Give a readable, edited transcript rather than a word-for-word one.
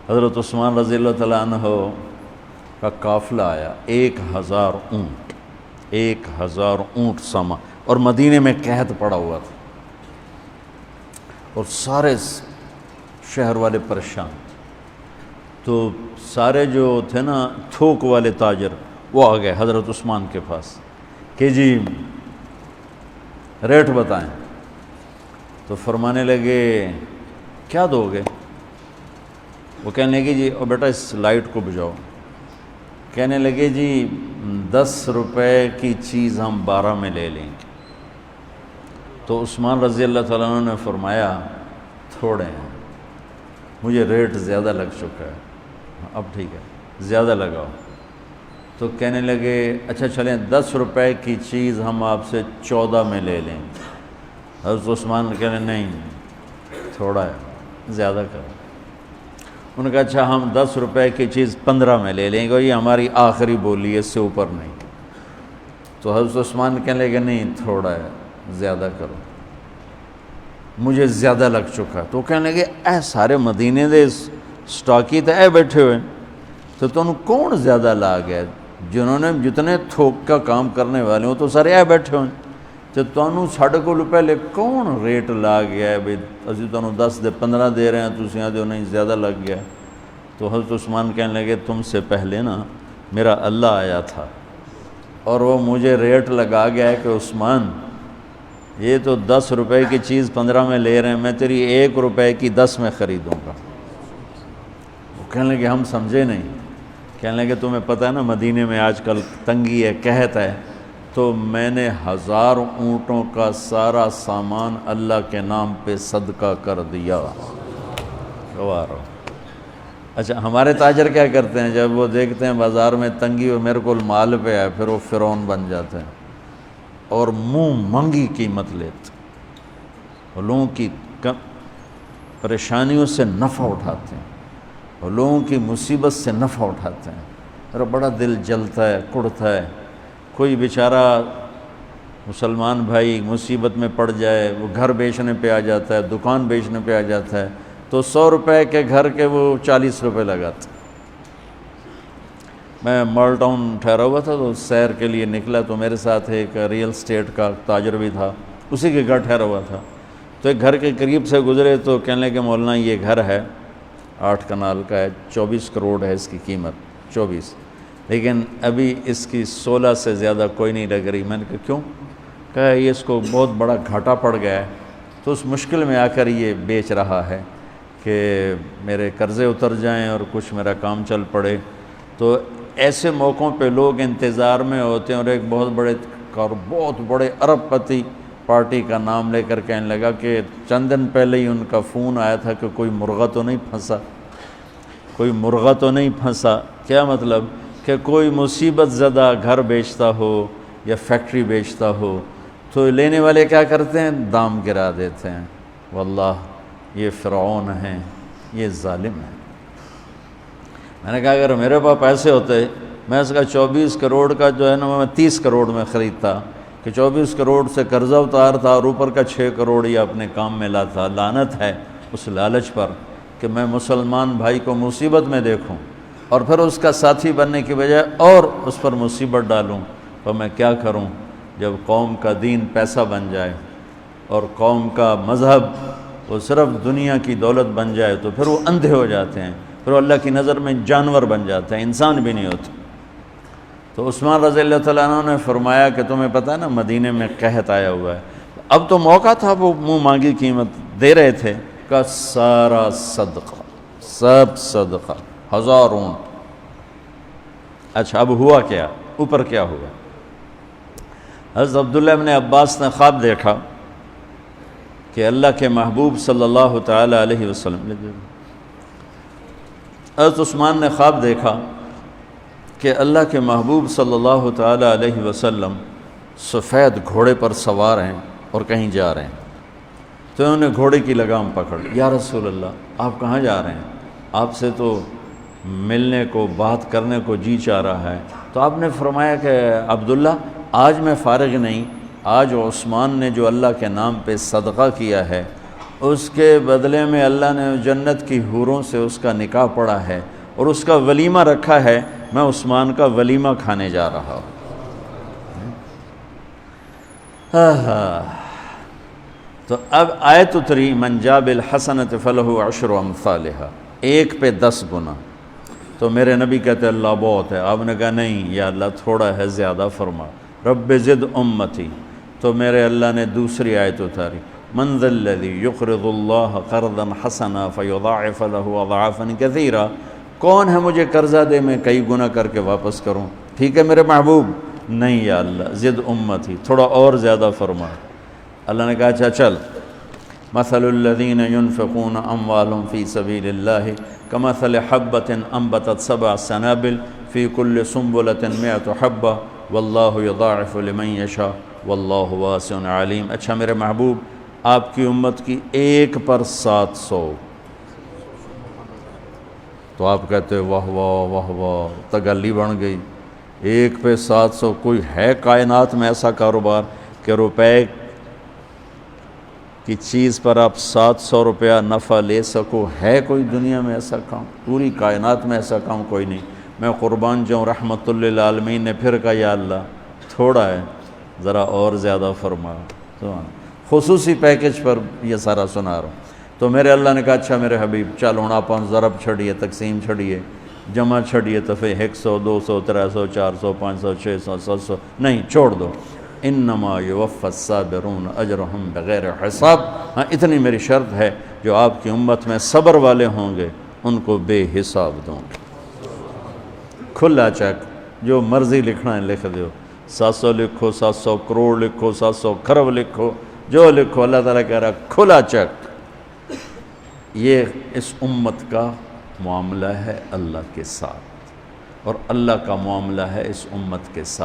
حضرت عثمان رضی اللہ تعالیٰ عنہ کا قافلہ آیا، 1000 اونٹ، 1000 اونٹ سامان، اور مدینے میں قحط پڑا ہوا تھا، اور سارے شہر والے پریشان تھے۔ تو سارے جو تھے نا تھوک والے تاجر، وہ آ گئے حضرت عثمان کے پاس کہ جی ریٹ بتائیں۔ تو فرمانے لگے کیا دو گے؟ وہ کہنے لگے جی اور بیٹا اس لائٹ کو بجھاؤ۔ کہنے لگے جی 10 روپے کی چیز ہم 12 میں لے لیں گے۔ تو عثمان رضی اللہ تعالیٰ عنہ نے فرمایا تھوڑے ہیں، مجھے ریٹ زیادہ لگ چکا ہے، اب ٹھیک ہے زیادہ لگاؤ۔ تو کہنے لگے اچھا چلیں 10 روپے کی چیز ہم آپ سے 14 میں لے لیں گے۔ حضرت عثمان کہنے نہیں تھوڑا ہے زیادہ کرو۔ انہوں نے کہا اچھا ہم 10 روپے کی چیز 15 میں لے لیں گے، یہ ہماری آخری بولی ہے، اس سے اوپر نہیں۔ تو حضرت عثمان کہنے لگے نہیں تھوڑا ہے زیادہ کرو، مجھے زیادہ لگ چکا۔ تو کہنے لگے اے سارے مدینے دے سٹاکی تے اے بیٹھے ہوئے، تو تنوں کون زیادہ لا گیا؟ جنہوں نے جتنے تھوک کا کام کرنے والے ہوں تو سارے اے بیٹھے ہوئے، تو تنوں ساڑھے کو پہلے کون ریٹ لا گیا ہے بھئی اسی تنوں 10 دے 15 دے رہے ہیں، تسی آدھے ہو نہیں زیادہ لگ گیا۔ تو حضرت عثمان کہنے لگے تم سے پہلے نا میرا اللہ آیا تھا اور وہ مجھے ریٹ لگا گیا ہے کہ عثمان یہ تو 10 روپے کی چیز 15 میں لے رہے ہیں، میں تیری 1 روپے کی 10 میں خریدوں گا۔ وہ کہنے لگے ہم سمجھے نہیں۔ کہنے لگے تمہیں پتہ ہے نا مدینے میں آج کل تنگی ہے، قحط ہے، تو میں نے 1000 اونٹوں کا سارا سامان اللہ کے نام پہ صدقہ کر دیا۔ گوار ہو۔ اچھا ہمارے تاجر کیا کرتے ہیں؟ جب وہ دیکھتے ہیں بازار میں تنگی اور میرے کو مال پہ ہے، پھر وہ فرعون بن جاتے ہیں اور منہ مانگی قیمت لیتے ہیں، اور لوگوں کی پریشانیوں سے نفع اٹھاتے ہیں، اور لوگوں کی مصیبت سے نفع اٹھاتے ہیں، اور بڑا دل جلتا ہے، کڑتا ہے۔ کوئی بیچارہ مسلمان بھائی مصیبت میں پڑ جائے، وہ گھر بیچنے پہ آ جاتا ہے، دکان بیچنے پہ آ جاتا ہے، تو 100 روپے کے گھر کے وہ 40 روپے لگاتے۔ میں مال ٹاؤن ٹھہرا ہوا تھا تو سیر کے لیے نکلا، تو میرے ساتھ ایک ریئل اسٹیٹ کا تاجر بھی تھا، اسی کے گھر ٹھہرا ہوا تھا۔ تو ایک گھر کے قریب سے گزرے تو کہنے لگے مولانا یہ گھر ہے 8 کنال کا ہے، 24 کروڑ ہے اس کی قیمت، 24، لیکن ابھی اس کی 16 سے زیادہ کوئی نہیں لگ رہی۔ میں نے کہا کیوں؟ کہا یہ اس کو بہت بڑا گھاٹا پڑ گیا ہے، تو اس مشکل میں آ کر یہ بیچ رہا ہے کہ میرے قرضے اتر جائیں اور کچھ میرا کام چل پڑے۔ تو ایسے موقعوں پہ لوگ انتظار میں ہوتے ہیں، اور ایک بہت بڑے ارب پتی پارٹی کا نام لے کر کہنے لگا کہ چند دن پہلے ہی ان کا فون آیا تھا کہ کوئی مرغہ تو نہیں پھنسا، کوئی مرغہ تو نہیں پھنسا۔ کیا مطلب؟ کہ کوئی مصیبت زدہ گھر بیچتا ہو یا فیکٹری بیچتا ہو تو لینے والے کیا کرتے ہیں؟ دام گرا دیتے ہیں۔ واللہ یہ فرعون ہیں، یہ ظالم ہیں۔ میں نے کہا اگر میرے پاس پیسے ہوتے میں اس کا 24 کروڑ کا جو ہے نا میں 30 کروڑ میں خریدتا، کہ 24 کروڑ سے قرضہ اتارتا اور اوپر کا 6 کروڑ یہ اپنے کام میں لاتا۔ لعنت ہے اس لالچ پر کہ میں مسلمان بھائی کو مصیبت میں دیکھوں اور پھر اس کا ساتھی بننے کی بجائے اور اس پر مصیبت ڈالوں۔ تو میں کیا کروں؟ جب قوم کا دین پیسہ بن جائے اور قوم کا مذہب وہ صرف دنیا کی دولت بن جائے تو پھر وہ اندھے ہو جاتے ہیں، پھر وہ اللہ کی نظر میں جانور بن جاتے ہیں، انسان بھی نہیں ہوتے۔ تو عثمان رضی اللہ تعالیٰ عنہ نے فرمایا کہ تمہیں پتہ ہے نا مدینے میں قحط آیا ہوا ہے، اب تو موقع تھا، وہ منہ مانگی قیمت دے رہے تھے، کا سارا صدقہ، سب صدقہ، 1000 اونٹ۔ اچھا اب ہوا کیا؟ اوپر کیا ہوا؟ حضرت عبداللہ ابن عباس نے خواب دیکھا کہ اللہ کے محبوب صلی اللہ تعالی علیہ وسلم، حضرت عثمان نے خواب دیکھا کہ اللہ کے محبوب صلی اللہ تعالی علیہ وسلم سفید گھوڑے پر سوار ہیں اور کہیں جا رہے ہیں۔ تو انہوں نے گھوڑے کی لگام پکڑ لی، یا رسول اللہ آپ کہاں جا رہے ہیں؟ آپ سے تو ملنے کو، بات کرنے کو جی چاہ رہا ہے۔ تو آپ نے فرمایا کہ عبداللہ آج میں فارغ نہیں، آج عثمان نے جو اللہ کے نام پہ صدقہ کیا ہے اس کے بدلے میں اللہ نے جنت کی حوروں سے اس کا نکاح پڑھا ہے اور اس کا ولیمہ رکھا ہے، میں عثمان کا ولیمہ کھانے جا رہا ہوں۔ تو اب آیت اتری من جاء بالحسنۃ فلہ عشر امثالھا، 1 پہ 10 گنا۔ تو میرے نبی کہتے اللہ بہت ہے، آپ نے کہا نہیں یا اللہ تھوڑا ہے، زیادہ فرما، رب زد امتی۔ تو میرے اللہ نے دوسری آیت اتاری من ذا الذی یقرض اللہ قرضا حسنا فیضاعف لہ اضعافا کثیرا، کون ہے مجھے قرضہ دے میں کئی گنا کر کے واپس کروں؟ ٹھیک ہے میرے محبوب، نہیں یا اللہ زد امتی، تھوڑا اور زیادہ فرما۔ اللہ نے کہا اچھا چل، مثل الذین ينفقون اموالهم فی سبیل اللہ کمثل حبۃ انبتت 7 سنابل فی کل سنبلۃ 100 حبہ واللہ یضاعف لمن یشاء واللہ واسع علیم۔ اچھا میرے محبوب، آپ کی امت کی 1 پر 700، تو آپ کہتے واہ واہ واہ واہ، تگلی بن گئی، 1 پہ 700۔ کوئی ہے کائنات میں ایسا کاروبار کہ روپے کی چیز پر آپ 700 روپیہ نفع لے سکو؟ ہے کوئی دنیا میں ایسا کام؟ پوری کائنات میں ایسا کام کوئی نہیں۔ میں قربان جاؤں، رحمت للعالمین نے پھر کہا یا اللہ تھوڑا ہے، ذرا اور زیادہ فرما۔ خصوصی پیکج پر یہ سارا سنا رہا ہوں۔ تو میرے اللہ نے کہا اچھا میرے حبیب چل ہوں آپ ضرب چھڑیے، تقسیم چھڑیے، جمع چھڑیے، دفعے 100 200 300 400 500 600 700، نہیں چھوڑ دو، انما یوفی الصابرون اجرہم بغیر حساب۔ ہاں اتنی میری شرط ہے، جو آپ کی امت میں صبر والے ہوں گے ان کو بے حساب دوں گے۔ کھلا چیک، جو مرضی لکھنا ہے لکھ دو، 700 لکھو، 700 کروڑ لکھو، 700 کھرب لکھو، جو لکھو، اللہ تعالیٰ کہہ رہا کھلا چیک۔ یہ اس امت کا معاملہ ہے اللہ کے ساتھ، اور اللہ کا معاملہ ہے اس امت کے ساتھ۔